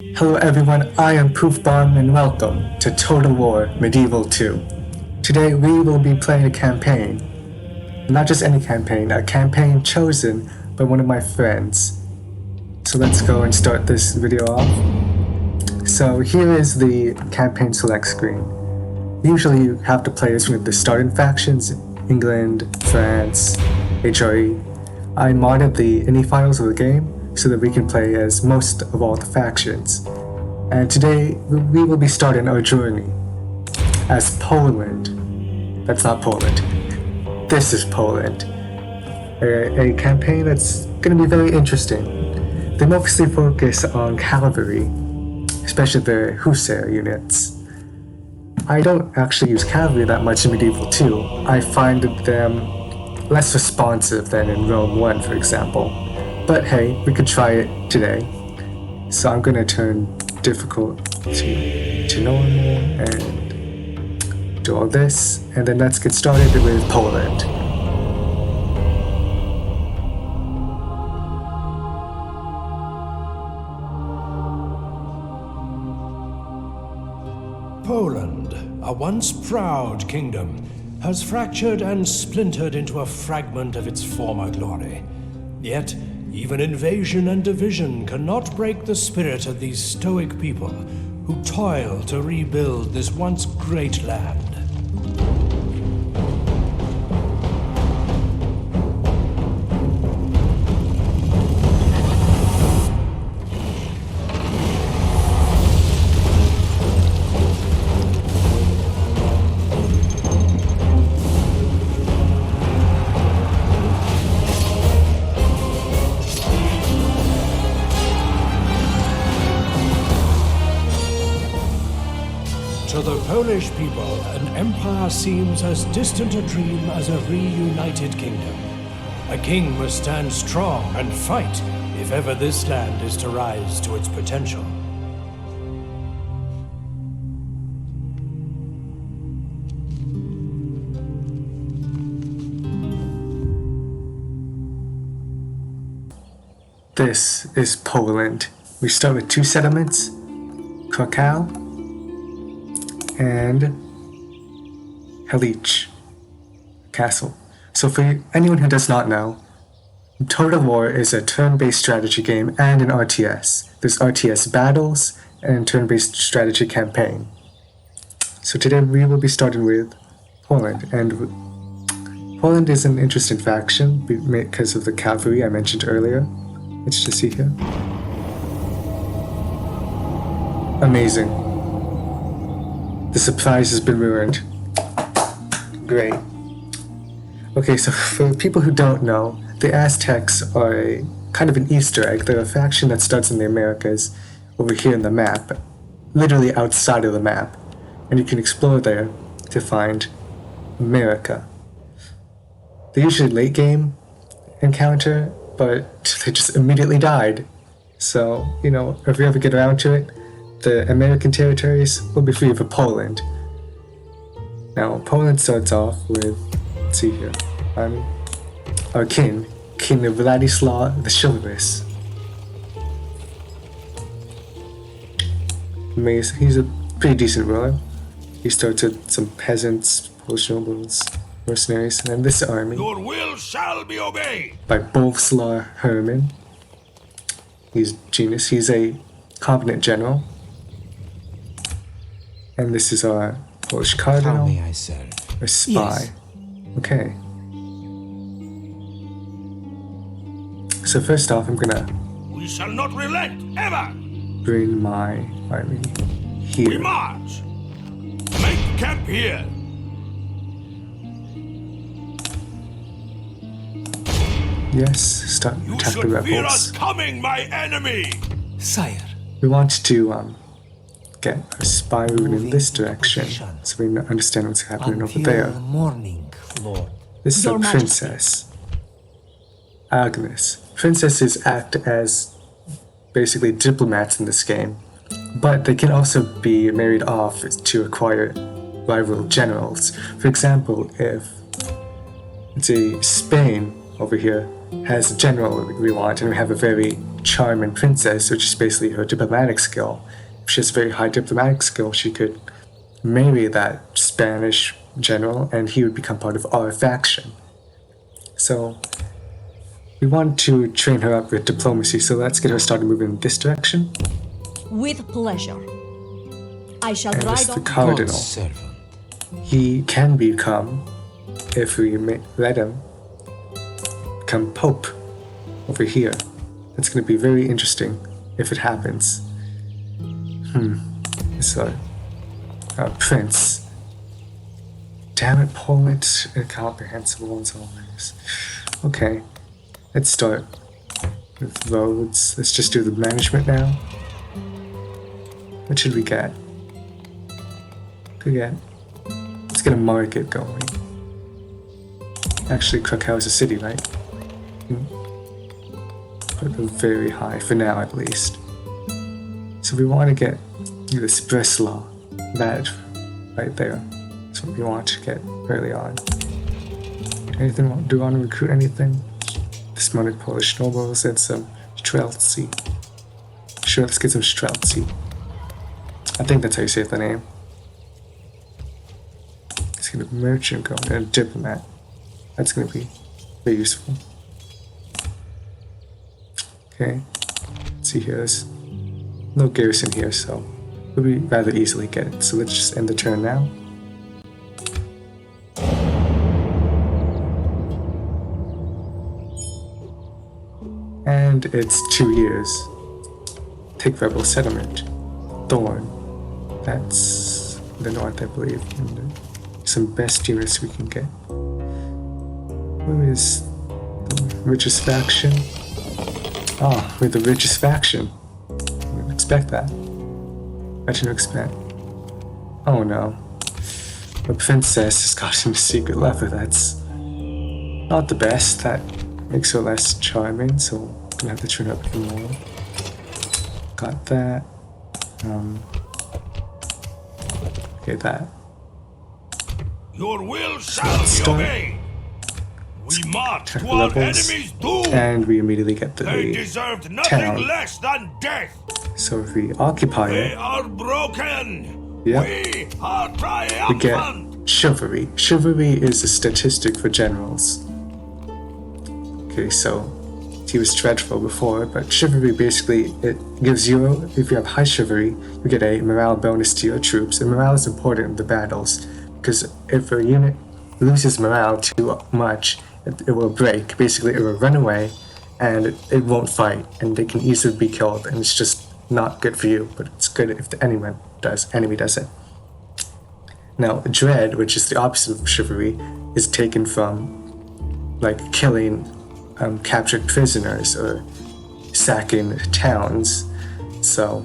Hello everyone, I am Poofbomb and welcome to Total War Medieval 2. Today we will be playing a campaign. Not just any campaign, a campaign chosen by one of my friends. So let's go and start this video off. So here is the campaign select screen. Usually you have to play this with the starting factions, England, France, HRE. I modded the ini files of the game so that we can play as most of all the factions. And today we will be starting our journey as Poland. That's not Poland. This is Poland. A campaign that's going to be very interesting. They mostly focus on cavalry, especially the Hussar units. I don't actually use cavalry that much in Medieval 2. I find them less responsive than in Rome 1, for example. But hey, we could try it today. So I'm gonna turn difficult to normal and do all this, and then let's get started with Poland. Poland, a once proud kingdom, has fractured and splintered into a fragment of its former glory. Yet, even invasion and division cannot break the spirit of these stoic people who toil to rebuild this once great land. To the Polish people, an empire seems as distant a dream as a reunited kingdom. A king must stand strong and fight if ever this land is to rise to its potential. This is Poland. We start with two settlements, Krakow and Helicz Castle. So for anyone who does not know, Total War is a turn-based strategy game and an RTS. There's RTS battles and turn-based strategy campaign. So today we will be starting with Poland, and Poland is an interesting faction because of the cavalry I mentioned earlier. Let's just see here. Amazing. The surprise has been ruined. Great. Okay, so for people who don't know, the Aztecs are a kind of an Easter egg. They're a faction that starts in the Americas, over here in the map, literally outside of the map. And you can explore there to find America. They're usually late game encounter, but they just immediately died. So, you know, if we ever get around to it, the American territories will be free for Poland. Now, Poland starts off with, let's see here, our King Vladislav the Chivalrous. Amazing. He's a pretty decent ruler. He starts with some peasants, Polish nobles, mercenaries, and then this army. Your will shall be obeyed! By Bolesław Herman. He's genius. He's a competent general. And this is our Polish cardinal. How may I serve? A spy. Yes. Okay. So first off, I'm gonna We shall not relent, ever! bring my army We here. march! Make camp here! Yes, start You attack the should fear us rebels. coming, my enemy! Sire, We want to get our spy moving in this direction, so we understand what's happening over until there. morning, Lord. This is Your a Majesty. princess, Agnes. Princesses act as basically diplomats in this game, but they can also be married off to acquire rival generals. For example, if, let's say, Spain over here has a general we want, and we have a very charm and princess, which is basically her diplomatic skill. If she has very high diplomatic skill, she could marry that Spanish general and he would become part of our faction. So we want to train her up with diplomacy, so let's get her started moving in this direction. With pleasure. I shall And this ride is the on. cardinal. God's servant. He can become, if we let him, become pope over here. That's going to be very interesting if it happens. So, prince. Damn it, Poland, incomprehensible and so on. Okay, let's start with roads. Let's just do the management now. What should we get? Let's get a market going. Actually, Krakow is a city, right? Put them very high, for now at least. So we want to get this Breslau, that right there. That's what we want to get early on. Do we want to recruit anything? Dismounted Polish nobles and some Streltsy. Sure, let's get some Streltsy. I think that's how you say the name. Let's get a merchant going and a diplomat. That's going to be very useful. Okay, let's see here. There's no garrison here, so we'll be rather easily get it. So let's just end the turn now. And it's 2 years. Take rebel settlement. Thorn. That's the north, I believe. And some best units we can get. Where is the richest faction? Ah, we're the richest faction. I didn't expect that. I didn't expect. Oh no. A princess has gotten a secret lover. That's not the best. That makes her less charming, so I'm gonna have to turn up even more. Got that. Okay, that. Your will shall be Start. obeyed. We march Check to our levels. enemy's doom. And we immediately get They the deserved nothing town. less than death. So if we occupy They it, are broken. Yep. We are we triumphant. get chivalry. Chivalry is a statistic for generals. Okay, so he was dreadful before, but chivalry basically, it gives you, if you have high chivalry, you get a morale bonus to your troops, and morale is important in the battles, because if a unit loses morale too much, it will break. Basically, it will run away, and it won't fight, and they can easily be killed, and it's just not good for you, but it's good if the enemy does it. Now, dread, which is the opposite of chivalry, is taken from, like, killing captured prisoners or sacking towns. So,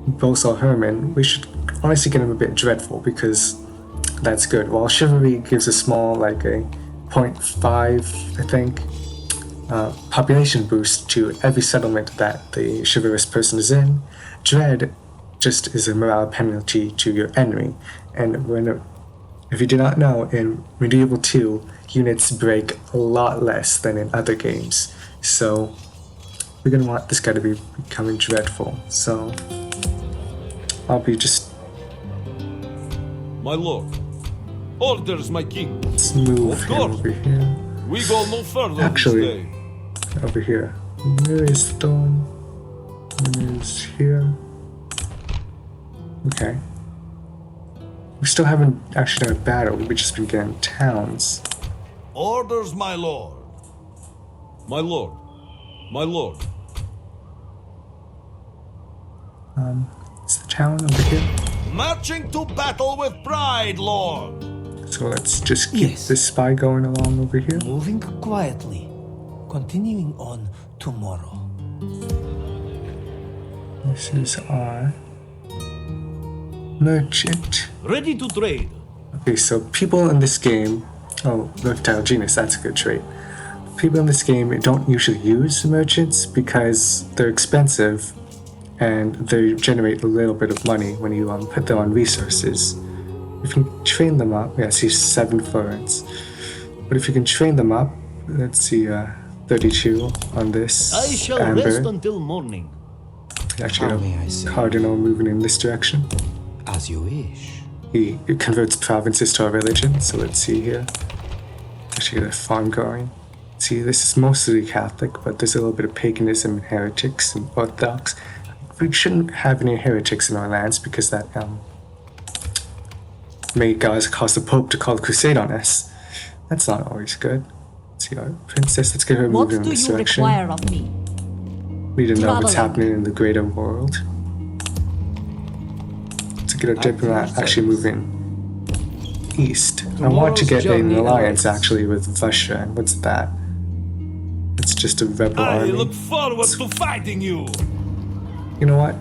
Bosal Herman, we should honestly get him a bit dreadful because that's good. While chivalry gives a small, like a 0.5, I think, population boost to every settlement that the chivalrous person is in, dread just is a morale penalty to your enemy. And if you do not know, in Medieval 2, units break a lot less than in other games. So we're gonna want this guy to be becoming dreadful. So I'll be just My lord, orders, my king. let's move Of him course. over here. We go no further Actually- this day. Over here. Where is Thorn? Where is here? Okay. We still haven't actually done a battle. We've just been getting towns. Orders, my lord. My lord, my lord. Is the town over here? Marching to battle with pride, lord. So let's just keep Yes. this spy going along over here. Moving quietly. Continuing on tomorrow. This is our merchant. Ready to trade. Okay, so people in this game, Reptile Genius, that's a good trait. People in this game don't usually use merchants because they're expensive and they generate a little bit of money when you put them on resources. If you can train them up, yeah, see 7 florins. But if you can train them up, let's see, 32 on this. I shall amber. rest until morning. Actually, How may I say? cardinal moving in this direction. As you wish. He converts provinces to our religion, so let's see here. Actually, get a farm going. See, this is mostly Catholic, but there's a little bit of paganism and heretics and Orthodox. We shouldn't have any heretics in our lands because that may cause the Pope to call a crusade on us. That's not always good. Let's see our princess. Let's get her What moving in do this you direction. require of me? We didn't know what's Traveling. happening in the greater world. To get our diplomat actually moving east. I want to get an journey alliance awaits. actually with Russia, and what's that? It's just a rebel I army. look forward to fighting you. You know what?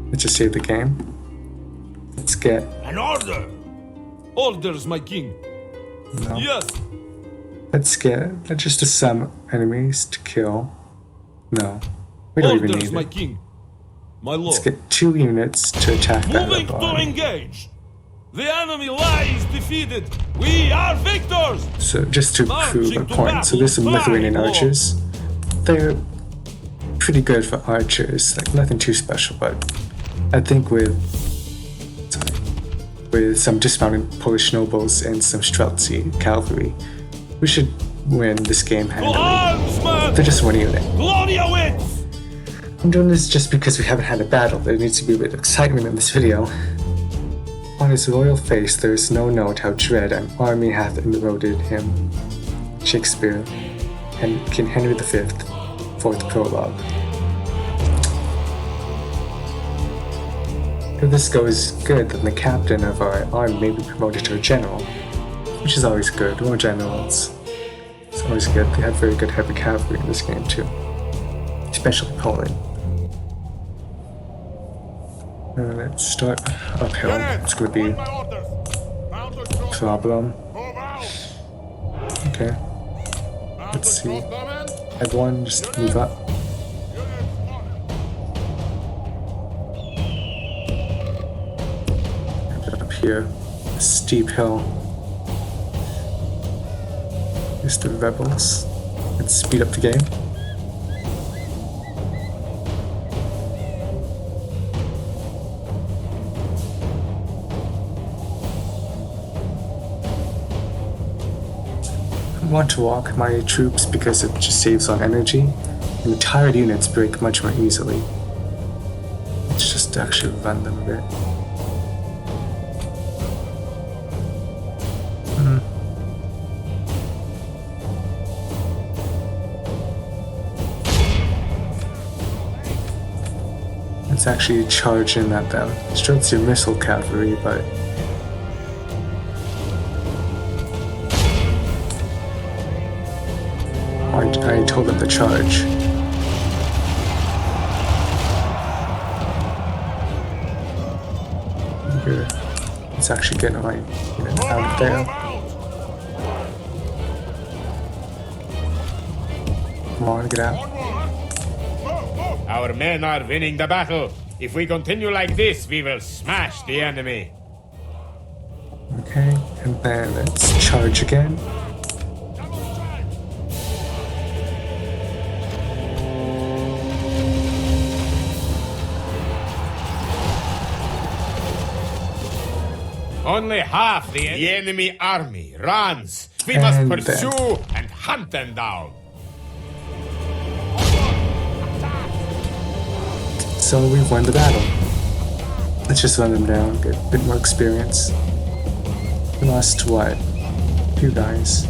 Let's just save the game. Let's get An order. Orders, my king. no. Yes. Let's get just some enemies to kill. No, we don't even Orders, need my it. king. My Let's lord. get 2 units to attack that Moving rebel to army. engage. The enemy lies defeated. We are victors. So just to prove a Marching to point, so there's some battle, Lithuanian fly, archers. They're pretty good for archers, like nothing too special, but I think with some dismounted Polish nobles and some Streltsy cavalry, we should win this game To handily. arms, man. They're just one unit. Gloria wins. I'm doing this just because we haven't had a battle. There needs to be a bit of excitement in this video. On his royal face there is no note how dread an army hath eroded him. Shakespeare, King Henry V, 4th prologue. If this goes good, then the captain of our army may be promoted to a general, which is always good. More generals. It's always good. They have very good heavy cavalry in this game too, especially Poland. Let's start uphill. It's gonna be a problem. Okay. Let's see. Everyone just move up. Up here. A steep hill. Here's the rebels. Let's speed up the game. I want to walk my troops because it just saves on energy, and the tired units break much more easily. Let's just actually run them a bit. Let's actually charge in at them. Strokes your missile cavalry, but I told them to charge. Here, it's actually getting my unit out of there. Come on, get out. Our men are winning the battle. If we continue like this, we will smash the enemy. Okay, and then let's charge again. Only half the enemy army runs. We must And pursue and hunt them down. So we've won the battle. Let's just run them down, get a bit more experience. We lost what? A few guys.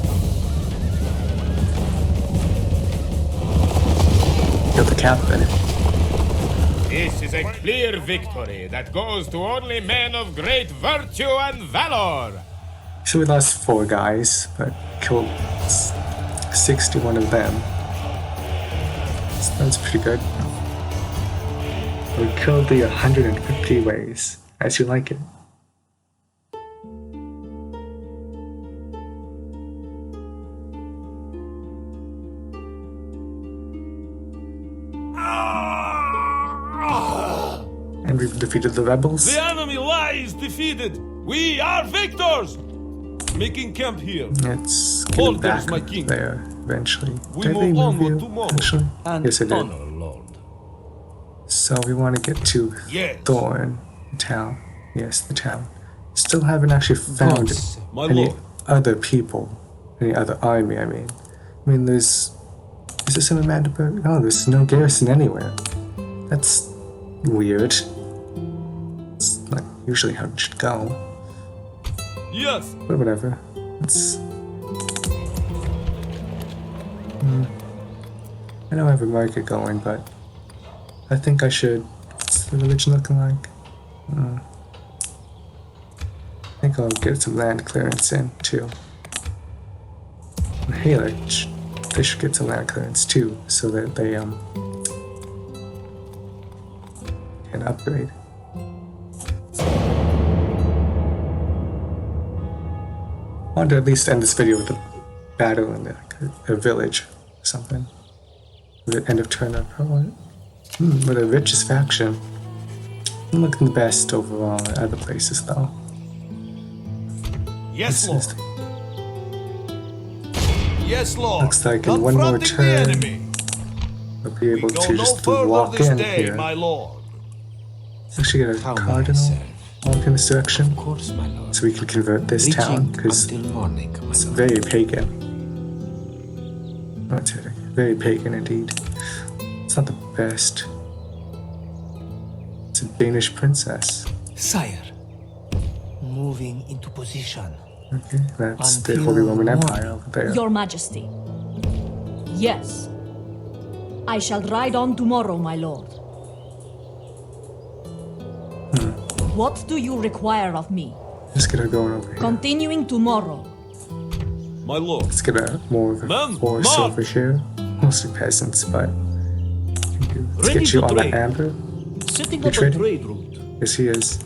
Killed the captain. This is a clear victory that goes to only men of great virtue and valor. So we lost 4 guys, but killed 61 of them. So that's pretty good. We killed the 150 ways, as you like it. And we've defeated the rebels. The enemy lies defeated. We are victors. Making camp here. Let's get Orders, back my king. there eventually. We Did they move onward you tomorrow. eventually? And Yes, I did. honor, Lord. So we want to get to Yes. Thorn town. Yes, the town. Still haven't actually found Once, my any lord. other people, any other army. I mean, is this in Amandaburg? No, there's no garrison anywhere. That's weird. It's like usually how it should go. Yes. But whatever. It's. I know I have a market going, but I think I should. What's the religion looking like? I think I'll get some land clearance in too. And Halych, they should get some land clearance too, so that they can upgrade. I want to at least end this video with a battle in like a village or something. The end of turn up, probably. We're the richest faction. I'm looking the best overall at other places though. Yes, This Lord. is- Yes, Lord. Looks like in one more Confronting turn, the enemy. I'll be We able go to no just further walk this in day, here. my lord. Actually get a how may I cardinal serve? walk in this direction, Of course, my lord. so we can convert this town Reaching because until morning, my it's lord. very pagan. Not very pagan indeed. It's not the best. It's a Danish princess. Sire, moving into position. Okay, that's the Until Holy Roman morning. Empire over there. Your Majesty. Yes. I shall ride on tomorrow, my lord. What do you require of me? Let's get her going over here. Continuing tomorrow. My lord. Let's get a more of a Men, force march! over here. Mostly peasants, but let's Ready get you to on that trade. amber. Setting You up a trading? trade route. Yes, he is.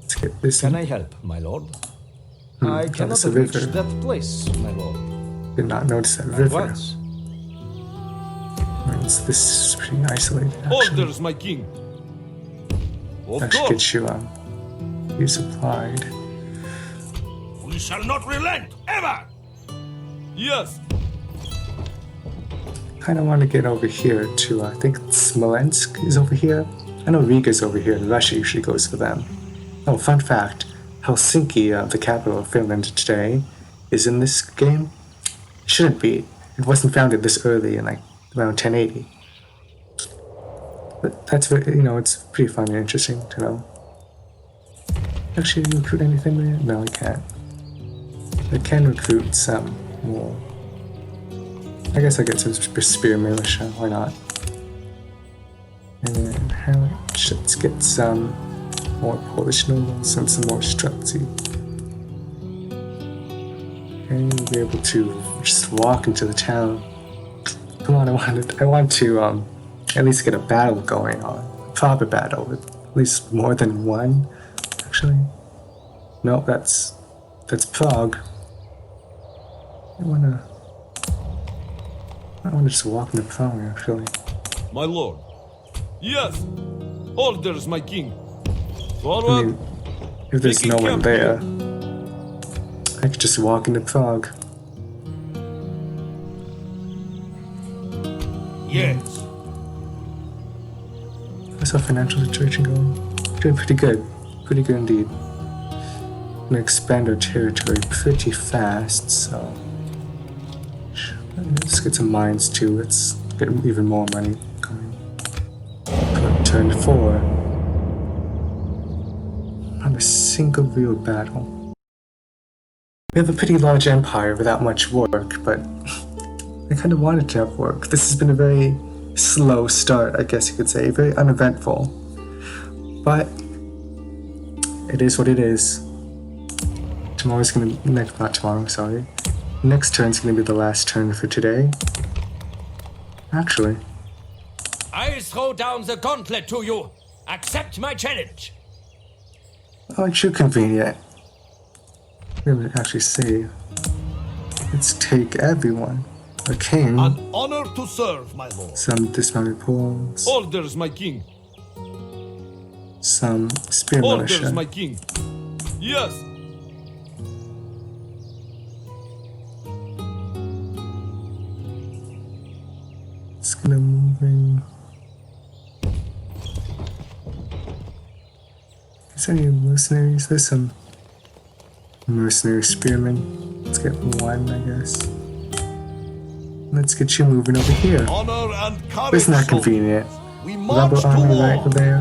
Let's get this Can in. I help, my lord? I Oh, cannot that's a reach river. that place, my lord. Did not notice that At river. once. Means this is pretty isolated, actually. Orders, my king. Of I should course. get you resupplied. We shall not relent, ever! Yes. Kind of want to get over here to, I think Smolensk is over here. I know Riga's over here, and Russia usually goes for them. Oh, fun fact, Helsinki, the capital of Finland today, is in this game. It shouldn't be. It wasn't founded this early in like around 1080. But that's very, it's pretty fun and interesting to know. Actually, recruit anything there? No, I can't. I can recruit some more. I guess I'll get some spear militia, why not? And then let's get some more Polish nobles and some more Streltsy. And we'll be able to just walk into the town. Come on, I want to at least get a battle going on. A proper battle with at least more than one, actually. No, that's Prague. I wanna just walk into Prague, actually. My lord. Yes. Orders, my king. I Forward. mean, if there's Making no one camp there, I could just walk into Prague. Yes. How's our financial situation going? Doing pretty good. Pretty good indeed. Gonna expand our territory pretty fast, so let's get some mines too. Let's get even more money going. Turn 4. Not a single real battle. We have a pretty large empire without much work, but I kind of wanted to have work. This has been a very slow start, I guess you could say, very uneventful. But it is what it is. Tomorrow's gonna not tomorrow, sorry. Next turn's gonna be the last turn for today. Actually, I throw down the gauntlet to you. Accept my challenge. aren't you convenient? I'm gonna actually say, let's take everyone. A king, An honor to serve, my lord. some dismounted Poles, Orders, my king. some spear Orders, militia. my king. Yes. It's gonna move in. Is there any mercenaries? There's some mercenary spearmen. Let's get one, I guess. Let's get you moving over here. Honor and courage. Isn't that soldiers. convenient? We march Rebel to army war. right there.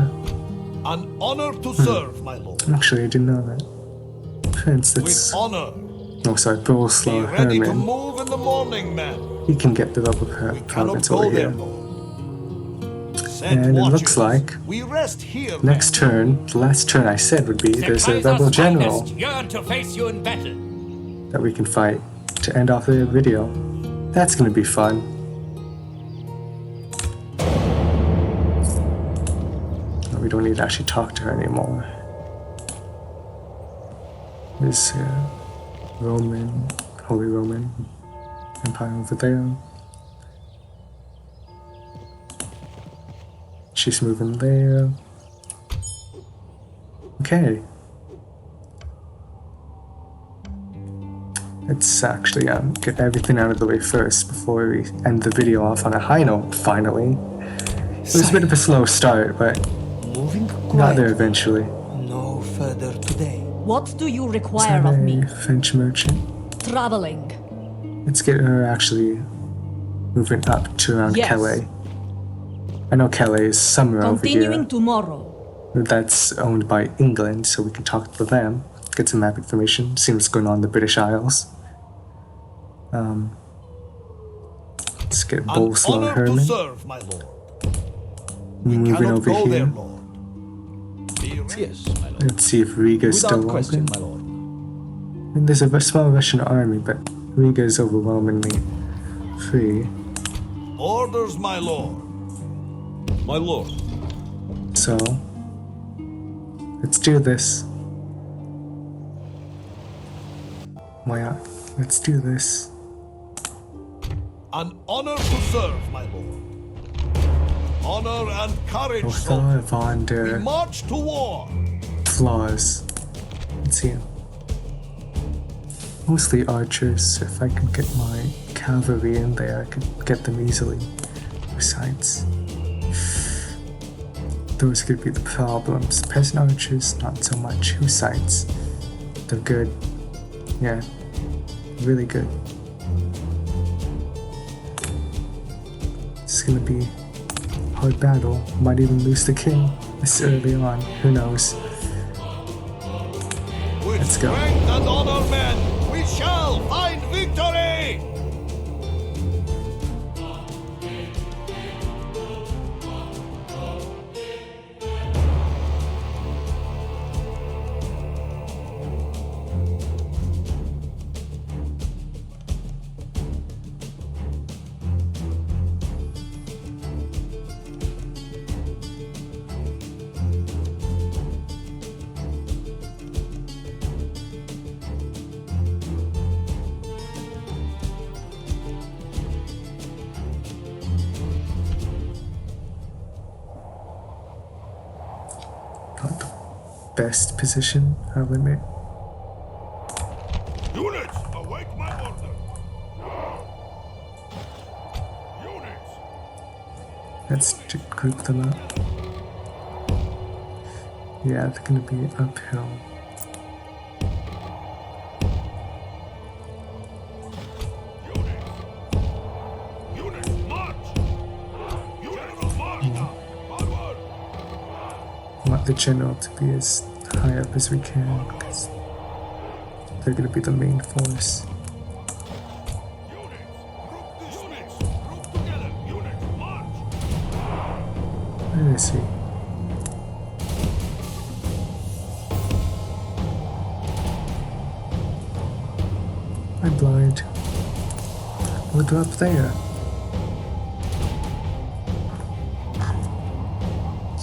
An honor to serve, my lord. Actually, I didn't know that. Prince, With that's... honor. Oh, sorry, Be Bolslaw ready to Herman. move in the morning, men. He can get the rebel We cannot province go over there, here. lord. Send And it watchers. looks like we rest here. next turn, the last turn I said would be, The there's a Kaiser's rebel general finest yearn to face you in battle. that we can fight to end off the video. That's gonna be fun. We don't need to actually talk to her anymore. There's Roman, Holy Roman Empire over there. She's moving there. Okay. Let's actually get everything out of the way first before we end the video off on a high note, finally. It was a bit of a slow start, but Moving got there quietly. eventually. No further today. What do you Is require that of me? a French merchant? Traveling. Let's get her actually moving up to around Yes. Calais. I know Calais is somewhere over Continuing here. tomorrow. That's owned by England, so we can talk to them, get some map information, see what's going on in the British Isles. Let's get An Bolslaw honor to Herman serve, my lord. moving Cannot over go there, here. lord. Be ready. Yes, my lord. Let's see if Riga's Without still question, open. my lord. And there's a small Russian army, but Riga is overwhelmingly free. Orders, my lord. My lord. So, let's do this. Why not? Let's do this. An honor to serve, my lord. Honor and courage, Lothar soldiers. von We der march to war. Flaws. Let's see. Mostly archers. If I could get my cavalry in there, I could get them easily. Besides, those could be the problems. Peasant archers, not so much. Hussites, they're good. Yeah, really good. It's gonna be a hard battle. Might even lose the king this early on. Who knows? With Let's go. strength and honor, men, we shall find victory! Not the best position, I'll admit. Units, await my order. Units. Let's group them up. Yeah, they're gonna be uphill. Units, march! General, march! Forward! I want the general to be as high up as we can, because they're gonna be the main force. Units, group together. Units, march! Where is he? I'm blind. Look up there.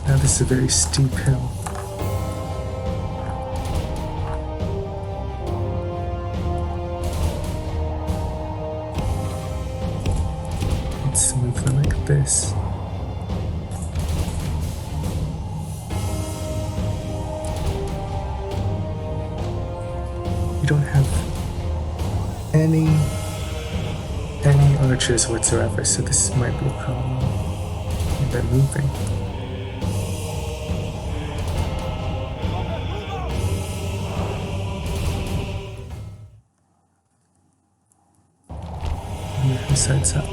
Now this is a very steep hill. Let's move them like this. We don't have any archers whatsoever, so this might be a problem. They're moving. Who sets up?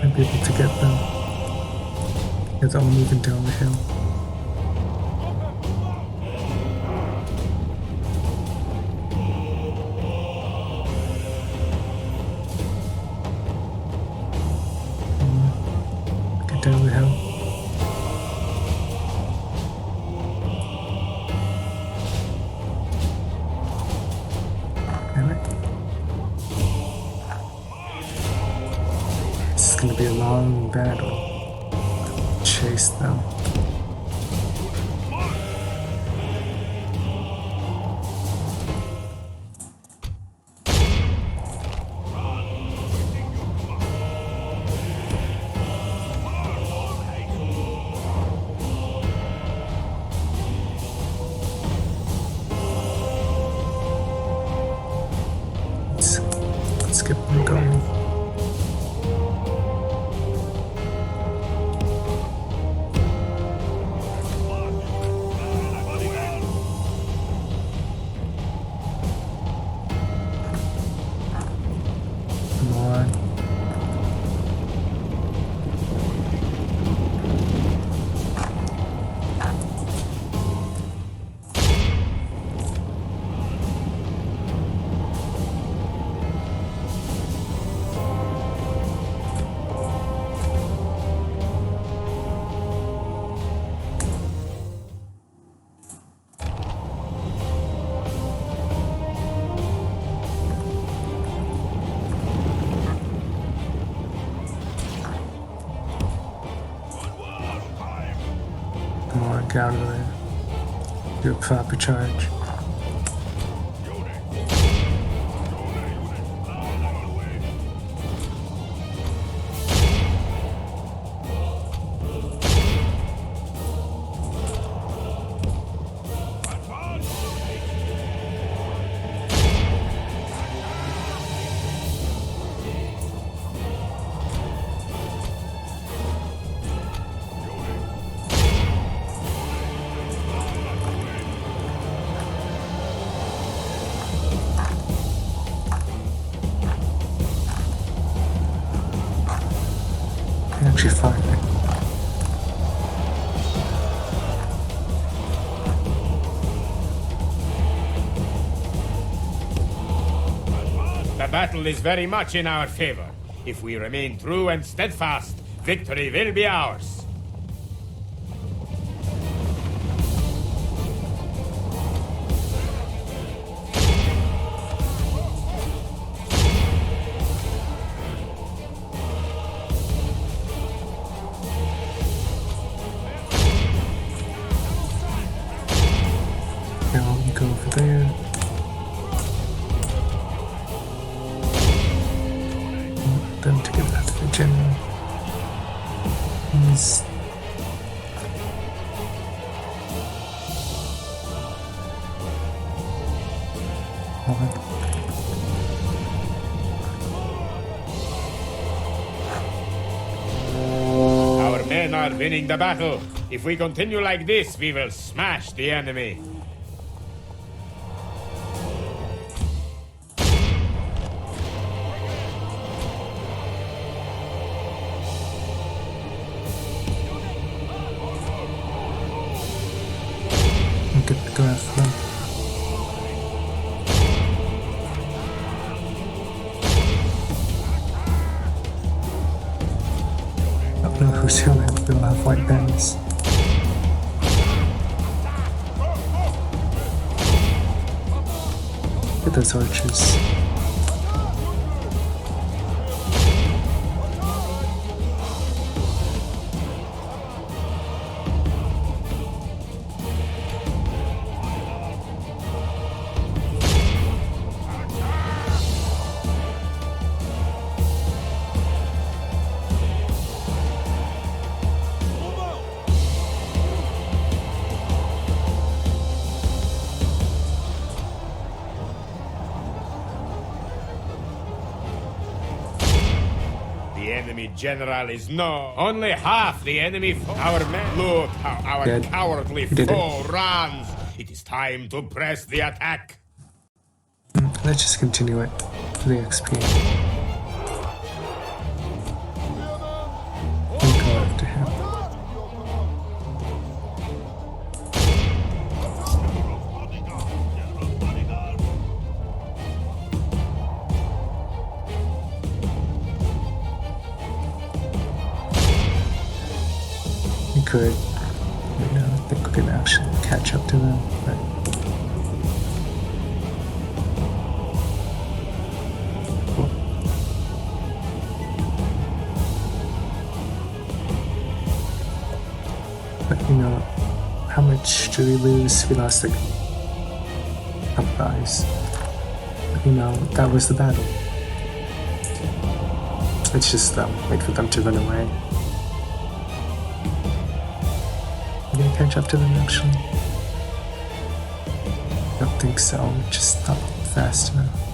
I'll be able to get them. It's all moving down the hill. Get down the hill. This is going to be a long battle. Chase them. Let's get them going. Come on. Come on, get out of there. Do a proper charge. Actually fine. The battle is very much in our favor. If we remain true and steadfast, victory will be ours. Now we go over there. Want them to get out of the general. He's Our men are winning the battle. If we continue like this, we will smash the enemy. get the glass them. I don't know who's who, they'll have white banners. Look at those archers. enemy general is known. Only half the enemy our men. Look how our Dead. cowardly He did it. foe runs. It is time to press the attack. Let's just continue it for the XP. And go after him. We could, I think we can actually catch up to them, but But you know, how much do we lose? We lost like a couple guys. But you know, that was the battle. It's just wait for them to run away. Are we gonna catch up to them actually? I don't think so, just not fast enough.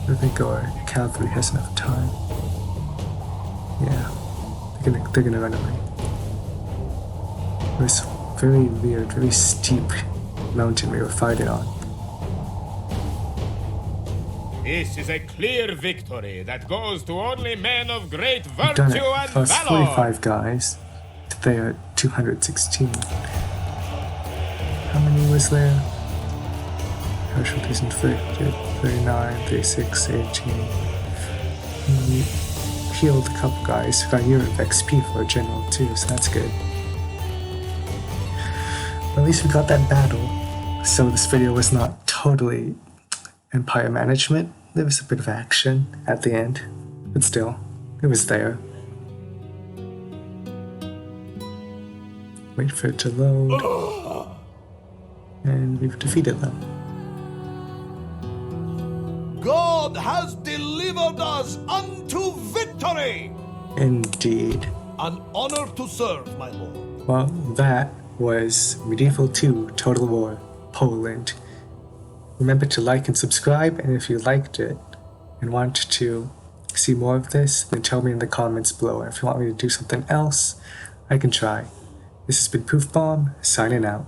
I think our cavalry has enough time. Yeah, they're gonna run away. It was very weird, very steep mountain we were fighting on. This is a clear victory that goes to only men of great We've done virtue it, and plus valor. 45 guys. They are 216. How many was there? Casualties inflicted, 39, 36, 18. And we healed a couple guys, got a year of XP for a general too, so that's good. But at least we got that battle. So this video was not totally Empire management. There was a bit of action at the end, but still, it was there. Wait for it to load. And we've defeated them. God has delivered us unto victory! Indeed. An honor to serve, my lord. Well, that was Medieval 2 Total War, Poland. Remember to like and subscribe, and if you liked it and want to see more of this, then tell me in the comments below. And if you want me to do something else, I can try. This has been Poof Bomb, signing out.